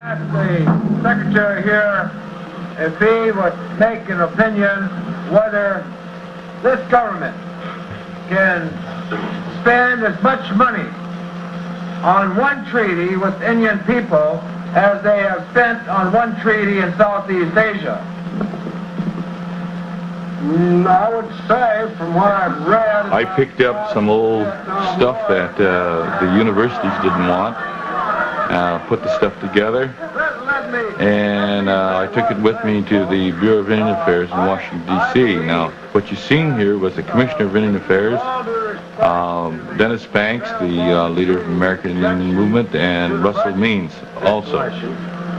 Ask the Secretary here if he would make an opinion whether this government can spend as much money on one treaty with Indian people as they have spent on one treaty in Southeast Asia. I would say, from what I've read... I picked up some old stuff that the universities didn't want, put the stuff together, and I took it with me to the Bureau of Indian Affairs in Washington, D.C. Now, what you've seen here was the Commissioner of Indian Affairs, Dennis Banks, the leader of the American Indian Movement, and Russell Means also.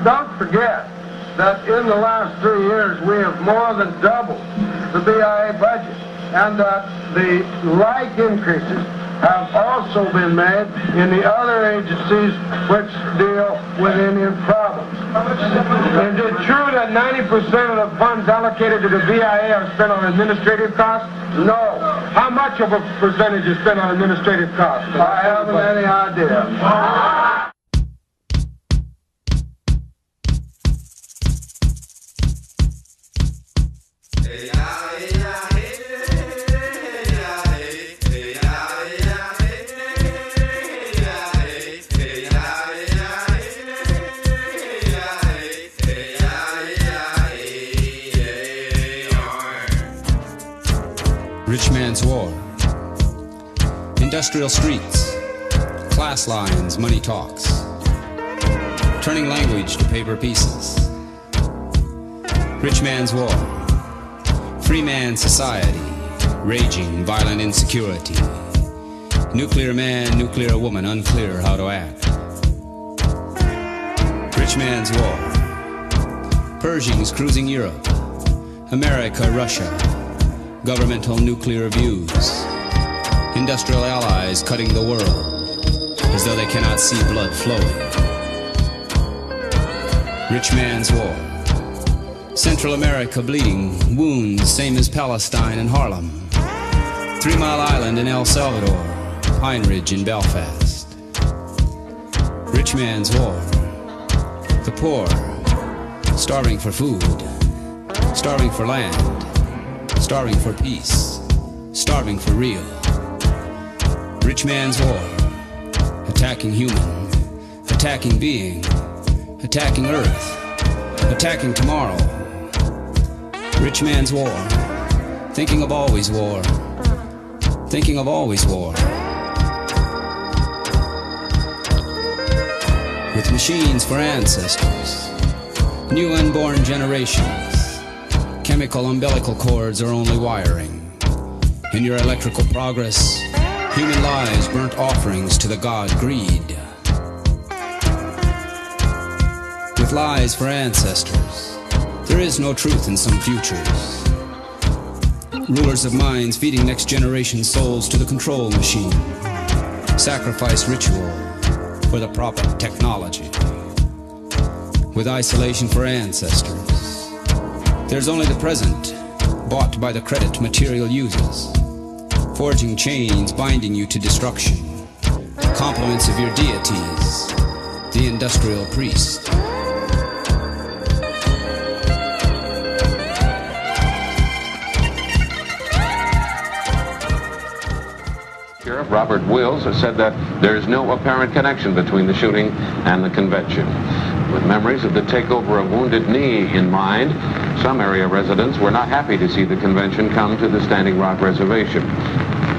Don't forget that in the last 3 years we have more than doubled the BIA budget, and that the like increases have also been made in the other agencies which deal with Indian problems. Is it true that 90% of the funds allocated to the BIA are spent on administrative costs? No. How much of a percentage is spent on administrative costs? I haven't any idea. Rich man's war. Industrial streets. Class lines, money talks. Turning language to paper pieces. Rich man's war. Free man society. Raging, violent insecurity. Nuclear man, nuclear woman, unclear how to act. Rich man's war. Pershings cruising Europe. America, Russia. Governmental nuclear views. Industrial allies cutting the world as though they cannot see blood flowing. Rich man's war. Central America bleeding, wounds same as Palestine and Harlem. 3 Mile Island in El Salvador, Pine Ridge in Belfast. Rich man's war. The poor, starving for food, starving for land, starving for peace, starving for real. Rich man's war. Attacking human, attacking being, attacking earth, attacking tomorrow. Rich man's war. Thinking of always war. Thinking of always war. With machines for ancestors, new unborn generations. Chemical umbilical cords are only wiring. In your electrical progress, human lives burnt offerings to the god greed. With lies for ancestors, there is no truth in some futures. Rulers of minds feeding next generation souls to the control machine. Sacrifice ritual for the proper technology. With isolation for ancestors, there's only the present, bought by the credit material uses. Forging chains binding you to destruction. Compliments of your deities, the industrial priest. Sheriff Robert Wills has said that there is no apparent connection between the shooting and the convention. With memories of the takeover of Wounded Knee in mind, some area residents were not happy to see the convention come to the Standing Rock Reservation.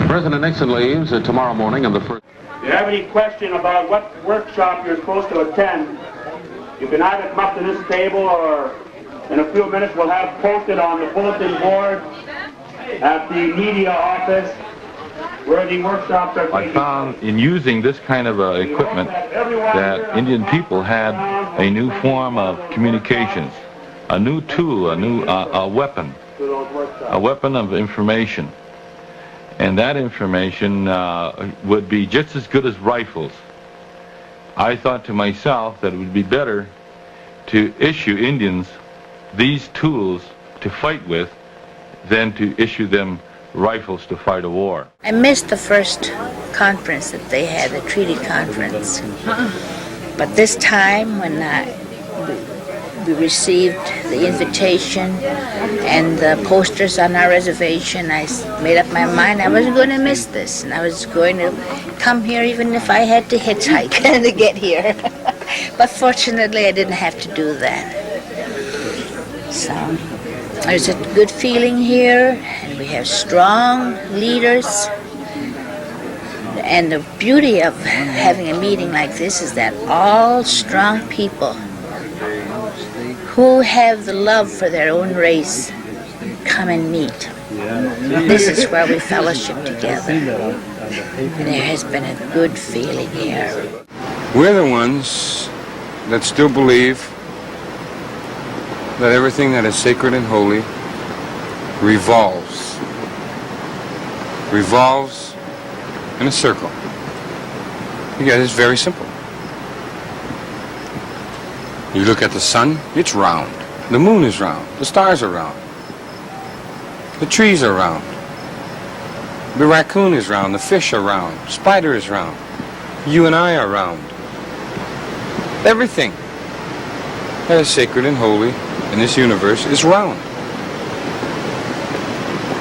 President Nixon leaves tomorrow morning on the first... If you have any question about what workshop you're supposed to attend, you can either come up to this table or in a few minutes we'll have posted on the bulletin board at the media office where the workshops are taking. I found in using this kind of equipment that Indian people had a new form of communications, a new tool, a weapon of information. And that information would be just as good as rifles. I thought to myself that it would be better to issue Indians these tools to fight with than to issue them rifles to fight a war. I missed the first conference that they had, the treaty conference. But this time, when we received the invitation and the posters on our reservation, I made up my mind I wasn't going to miss this, and I was going to come here even if I had to hitchhike to get here. But fortunately, I didn't have to do that. So there's a good feeling here, and we have strong leaders. And the beauty of having a meeting like this is that all strong people who have the love for their own race come and meet. This is where we fellowship together. And there has been a good feeling here. We're the ones that still believe that everything that is sacred and holy revolves in a circle. Yeah, it's very simple. You look at the sun, it's round. The moon is round. The stars are round. The trees are round. The raccoon is round. The fish are round. The spider is round. You and I are round. Everything that is sacred and holy in this universe is round.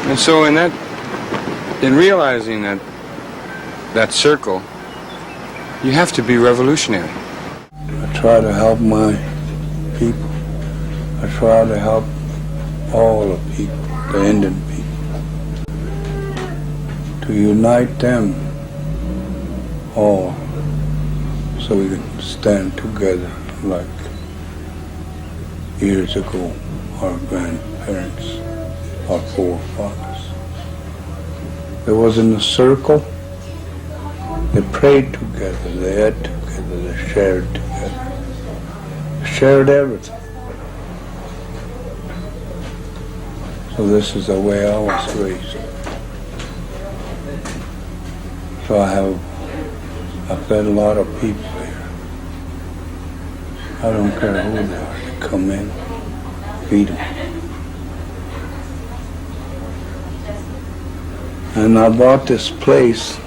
And so in realizing that circle, you have to be revolutionary. I try to help my people. I try to help all the people, the Indian people, to unite them all so we can stand together like years ago, our grandparents, our forefathers. There was in a circle. They prayed together, they ate together, they shared together. They shared everything. So this is the way I was raised. So I've fed a lot of people here. I don't care who they are, they come in, feed them. And I bought this place,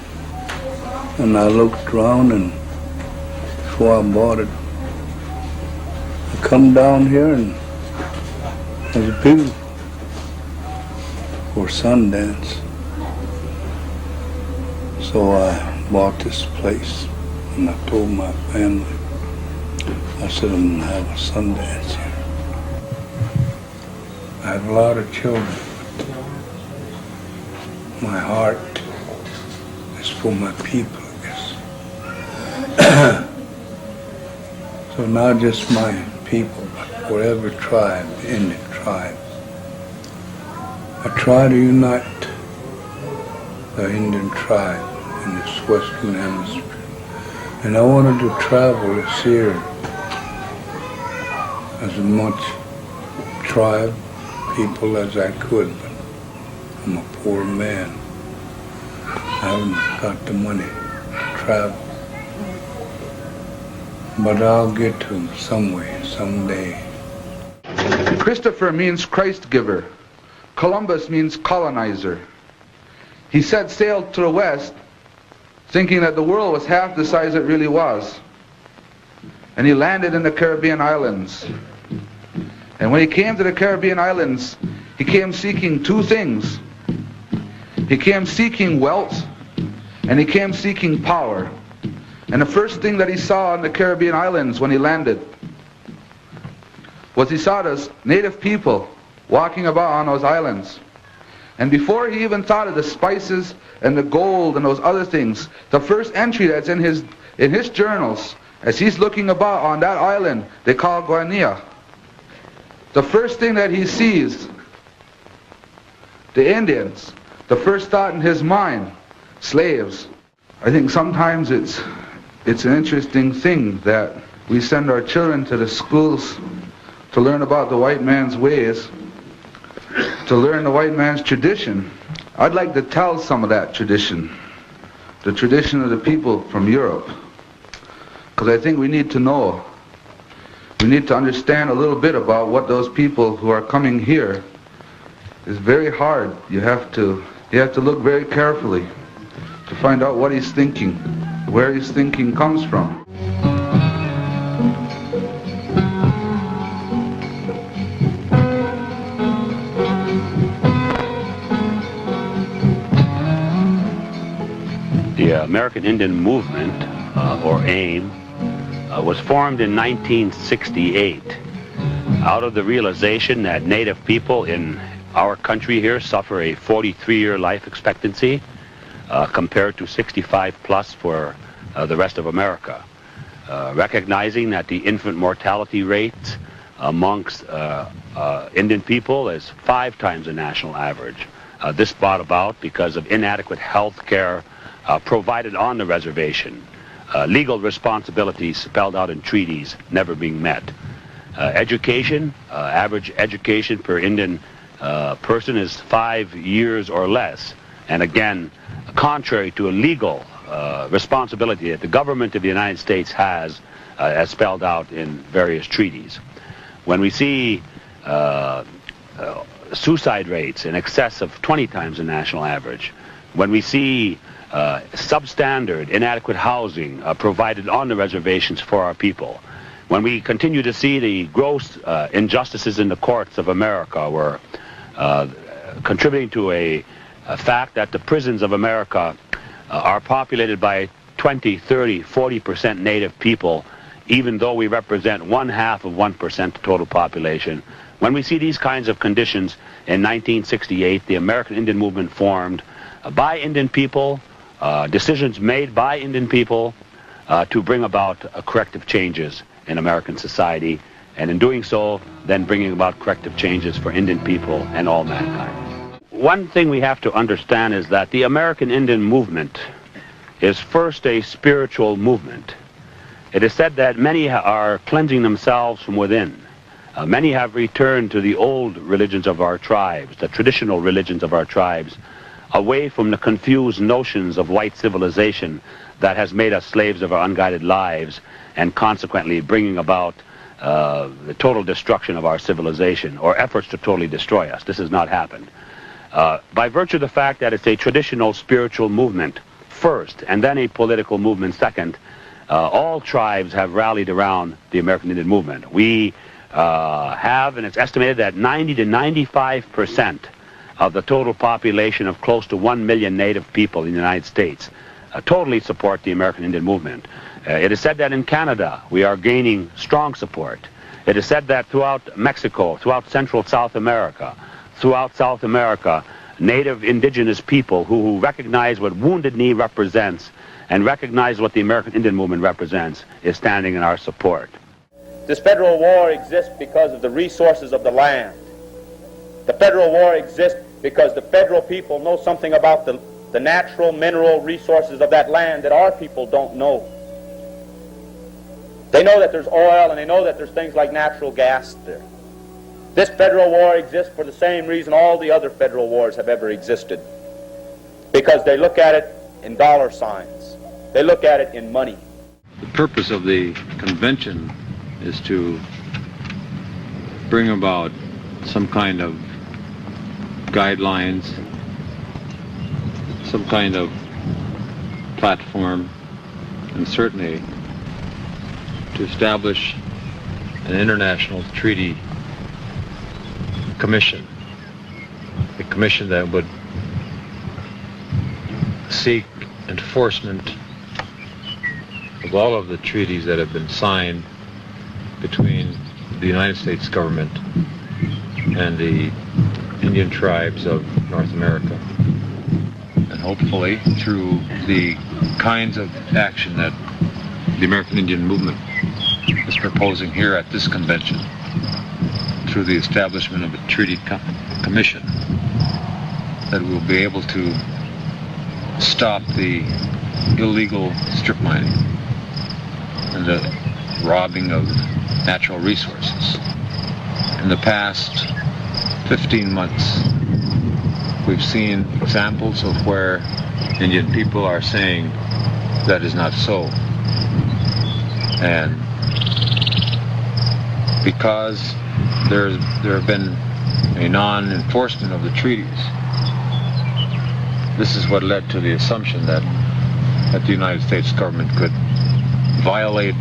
and I looked around, and before I bought it, I come down here, and there's a beautiful for Sundance. So I bought this place, and I told my family, I said, I'm gonna have a Sundance here. I have a lot of children, but my heart is for my people, I guess. So not just my people, but for every tribe, Indian tribe. I try to unite the Indian tribe in this Western Hemisphere. And I wanted to travel this year as much tribe, people as I could, but I'm a poor man. I haven't got the money to travel. But I'll get to them some way, someday. Christopher means Christ giver. Columbus means colonizer. He set sail to the west, thinking that the world was half the size it really was. And he landed in the Caribbean islands. And when he came to the Caribbean islands, he came seeking two things. He came seeking wealth, and he came seeking power. And the first thing that he saw on the Caribbean islands when he landed was he saw those native people walking about on those islands. And before he even thought of the spices and the gold and those other things, the first entry that's in his journals, as he's looking about on that island they call Guinea, the first thing that he sees, the Indians, the first thought in his mind, slaves. I think sometimes it's an interesting thing that we send our children to the schools to learn about the white man's ways, to learn the white man's tradition. I'd like to tell some of that tradition, the tradition of the people from Europe, because I think we need to know. We need to understand a little bit about what those people who are coming here is very hard. You have to look very carefully to find out what he's thinking, where his thinking comes from. The American Indian Movement, or A.I.M, was formed in 1968 out of the realization that Native people in our country here suffer a 43-year life expectancy compared to 65 plus for the rest of America. Recognizing that the infant mortality rate amongst Indian people is 5 times the national average. This brought about because of inadequate health care provided on the reservation, legal responsibilities spelled out in treaties never being met. Education, average education per Indian person is 5 years or less, and again, contrary to a legal responsibility that the government of the United States has, as spelled out in various treaties. When we see suicide rates in excess of 20 times the national average, when we see substandard, inadequate housing provided on the reservations for our people, when we continue to see the gross injustices in the courts of America were contributing to a fact that the prisons of America are populated by 20, 30, 40% Native people, even though we represent 1/2 of 1% of total population. When we see these kinds of conditions in 1968, the American Indian Movement formed by Indian people, decisions made by Indian people to bring about corrective changes in American society, and in doing so, then bringing about corrective changes for Indian people and all mankind. One thing we have to understand is that the American Indian Movement is first a spiritual movement. It is said that many are cleansing themselves from within. Many have returned to the old religions of our tribes, the traditional religions of our tribes, away from the confused notions of white civilization that has made us slaves of our unguided lives, and consequently bringing about the total destruction of our civilization, or efforts to totally destroy us. This has not happened. By virtue of the fact that it's a traditional spiritual movement first, and then a political movement second, all tribes have rallied around the American Indian Movement. We have, and it's estimated that 90 to 95% of the total population of close to 1 million Native people in the United States totally support the American Indian Movement. It is said that in Canada we are gaining strong support. It is said that throughout Mexico, throughout Central South America, Native indigenous people who recognize what Wounded Knee represents and recognize what the American Indian Movement represents is standing in our support. This federal war exists because of the resources of the land. The federal war exists because the federal people know something about the natural mineral resources of that land that our people don't know. They know that there's oil, and they know that there's things like natural gas there. This federal war exists for the same reason all the other federal wars have ever existed. Because they look at it in dollar signs. They look at it in money. The purpose of the convention is to bring about some kind of guidelines, some kind of platform, and certainly to establish an international treaty commission, a commission that would seek enforcement of all of the treaties that have been signed between the United States government and the Indian tribes of North America. And hopefully through the kinds of action that the American Indian Movement is proposing here at this convention, through the establishment of a treaty commission, that we'll be able to stop the illegal strip mining and the robbing of natural resources. In the past 15 months, we've seen examples of where Indian people are saying that is not so. And because there have been a non-enforcement of the treaties, this is what led to the assumption that the United States government could violate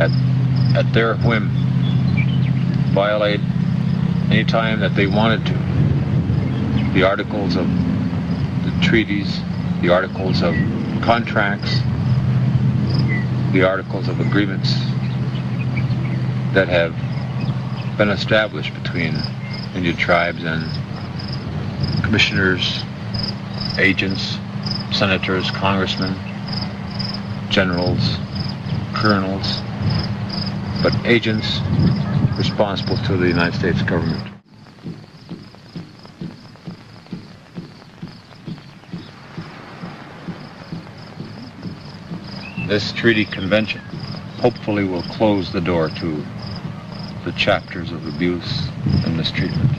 at their whim, violate any time that they wanted to, the articles of the treaties, the articles of contracts, the articles of agreements that have been established between Indian tribes and commissioners, agents, senators, congressmen, generals, colonels, but agents responsible to the United States government. This treaty convention hopefully will close the door to the chapters of abuse and mistreatment.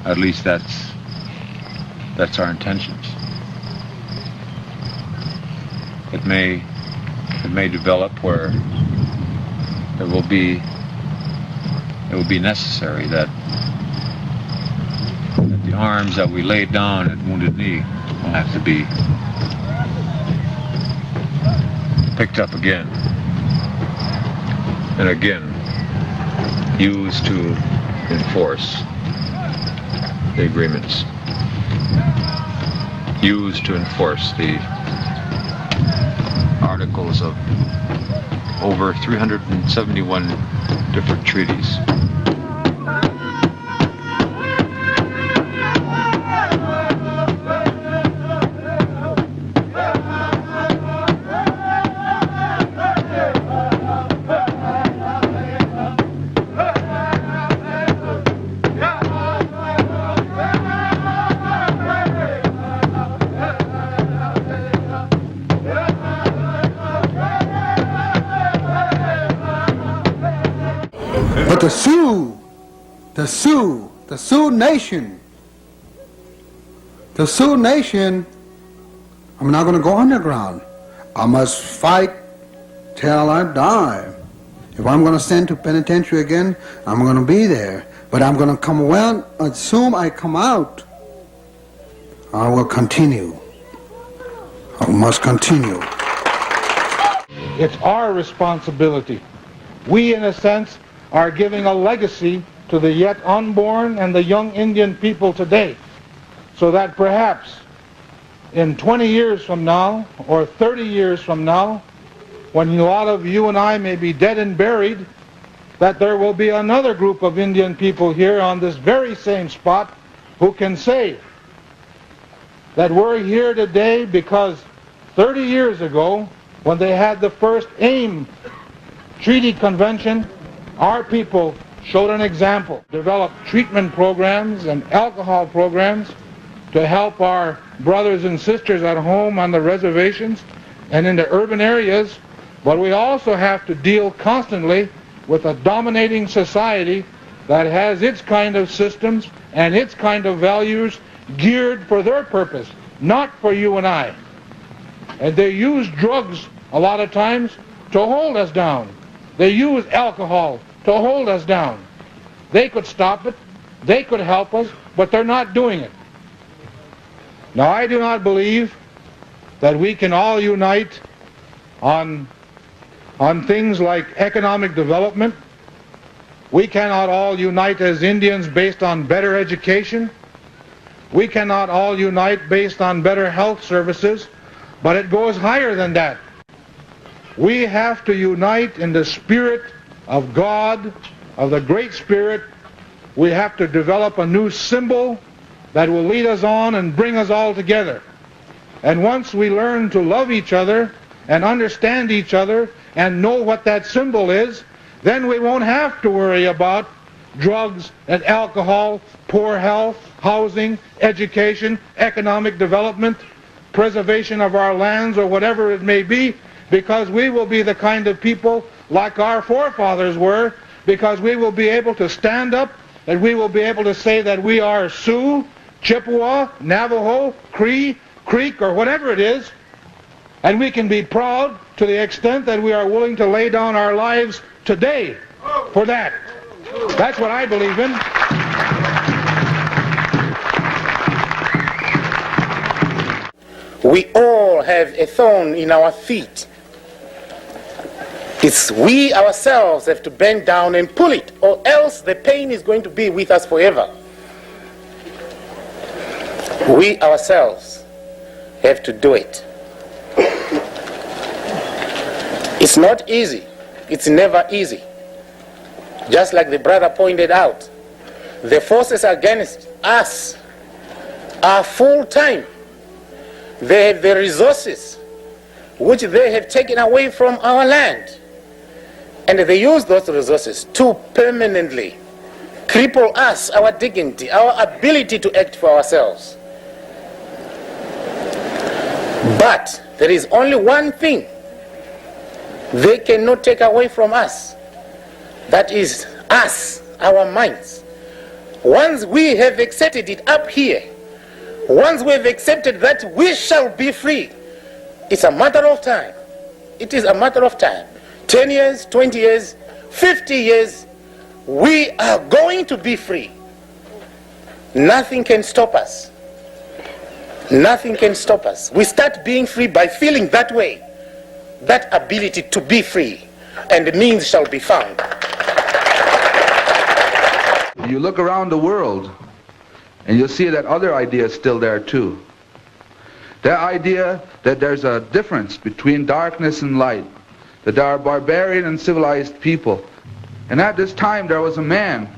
At least that's our intentions. It may develop where it will be necessary that the arms that we laid down at Wounded Knee will have to be picked up again and again, used to enforce the agreements, used to enforce the articles of over 371 different treaties. But the Sioux Nation, I'm not going to go underground. I must fight till I die. If I'm going to send to penitentiary again, I'm going to be there. But I'm going to come well, as soon as I come out, I will continue. I must continue. It's our responsibility. We, in a sense, are giving a legacy to the yet unborn and the young Indian people today, so that perhaps in 20 years from now or 30 years from now, when a lot of you and I may be dead and buried, that there will be another group of Indian people here on this very same spot who can say that we're here today because 30 years ago, when they had the first A.I.M treaty convention, our people showed an example, developed treatment programs and alcohol programs to help our brothers and sisters at home on the reservations and in the urban areas, but we also have to deal constantly with a dominating society that has its kind of systems and its kind of values geared for their purpose, not for you and I. And they use drugs a lot of times to hold us down. They use alcohol to hold us down. They could stop it, they could help us, but they're not doing it. Now, I do not believe that we can all unite on things like economic development. We cannot all unite as Indians based on better education. We cannot all unite based on better health services, but it goes higher than that. We have to unite in the spirit of God, of the Great Spirit. We have to develop a new symbol that will lead us on and bring us all together. And once we learn to love each other and understand each other and know what that symbol is, then we won't have to worry about drugs and alcohol, poor health, housing, education, economic development, preservation of our lands, or whatever it may be, because we will be the kind of people like our forefathers were, because we will be able to stand up and we will be able to say that we are Sioux, Chippewa, Navajo, Cree, Creek, or whatever it is, and we can be proud to the extent that we are willing to lay down our lives today for that. That's what I believe in. We all have a thorn in our feet. It's we ourselves have to bend down and pull it, or else the pain is going to be with us forever. We ourselves have to do it. It's not easy. It's never easy. Just like the brother pointed out, the forces against us are full-time. They have the resources which they have taken away from our land. And they use those resources to permanently cripple us, our dignity, our ability to act for ourselves. But there is only one thing they cannot take away from us. That is us, our minds. Once we have accepted it up here, once we have accepted that we shall be free, it's a matter of time. It is a matter of time. 10 years, 20 years, 50 years, we are going to be free. Nothing can stop us. Nothing can stop us. We start being free by feeling that way, that ability to be free, and the means shall be found. You look around the world, and you'll see that other idea is still there too. That idea that there's a difference between darkness and light, that there are barbarian and civilized people. And at this time there was a man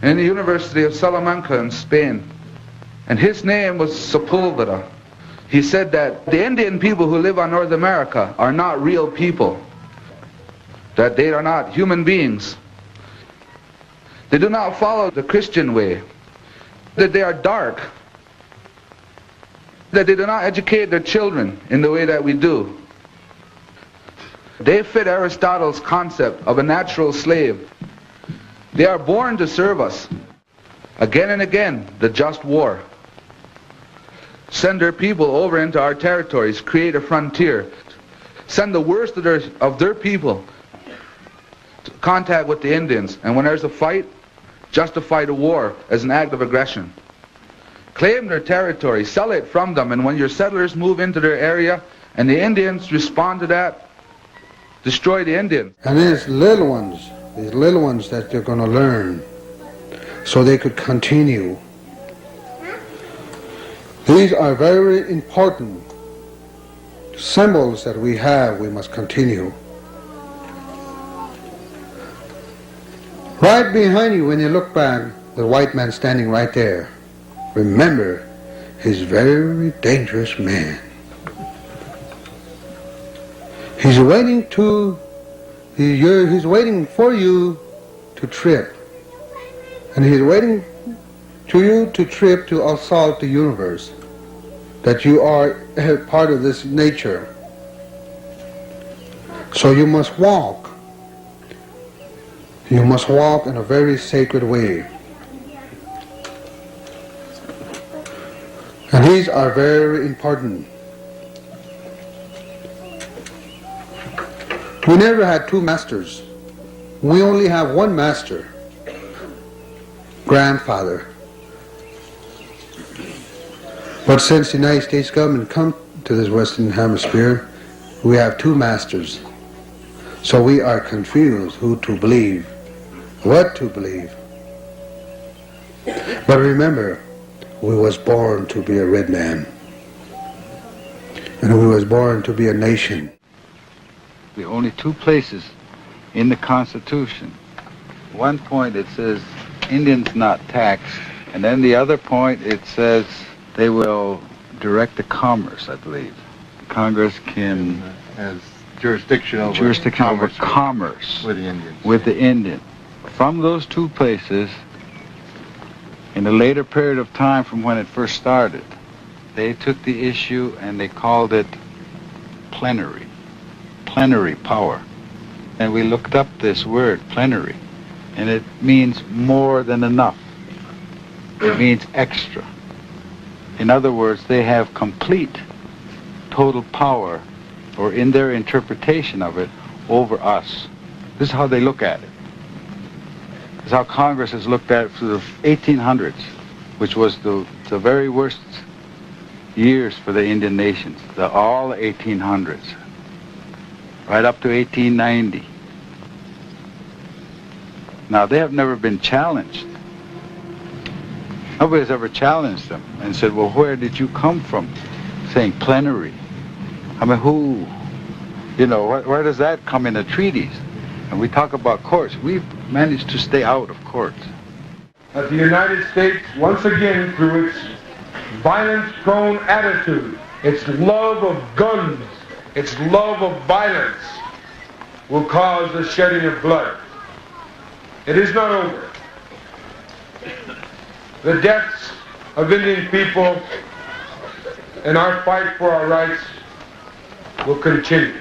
in the University of Salamanca in Spain, and his name was Sepulveda. He said that the Indian people who live on North America are not real people, that they are not human beings. They do not follow the Christian way, that they are dark, that they do not educate their children in the way that we do. They fit Aristotle's concept of a natural slave. They are born to serve us. Again and again, the just war. Send their people over into our territories, create a frontier. Send the worst of their people to contact with the Indians. And when there's a fight, justify the war as an act of aggression. Claim their territory, sell it from them, and when your settlers move into their area and the Indians respond to that, destroy the Indians. And these little ones that they're going to learn so they could continue. These are very important symbols that we have, we must continue. Right behind you, when you look back, the white man standing right there. Remember, he's a very dangerous man. He's waiting for you to trip. And he's waiting to you to trip to assault the universe. That you are a part of this nature. So you must walk. You must walk in a very sacred way. And these are very important. We never had two masters. We only have one master, grandfather. But since the United States government come to this Western Hemisphere, we have two masters. So we are confused who to believe, what to believe. But remember, we was born to be a red man. And we was born to be a nation. The only two places in the Constitution. One point it says Indians not taxed, and then the other point it says they will direct the commerce, I believe. Congress can has jurisdiction over commerce with the Indians. With the Indian. From those two places, in a later period of time from when it first started, they took the issue and they called it plenary power. And we looked up this word, plenary, and it means more than enough. It means extra. In other words, they have complete, total power, or in their interpretation of it, over us. This is how they look at it. This is how Congress has looked at it through the 1800s, which was the very worst years for the Indian nations, all the 1800s, right up to 1890. Now, they have never been challenged. Nobody's ever challenged them and said, well, where did you come from? Saying plenary. I mean, who, where does that come in the treaties? And we talk about courts. We've managed to stay out of courts. That the United States, once again, through its violence-prone attitude, its love of guns, its love of violence, will cause the shedding of blood. It is not over. The deaths of Indian people in our fight for our rights will continue.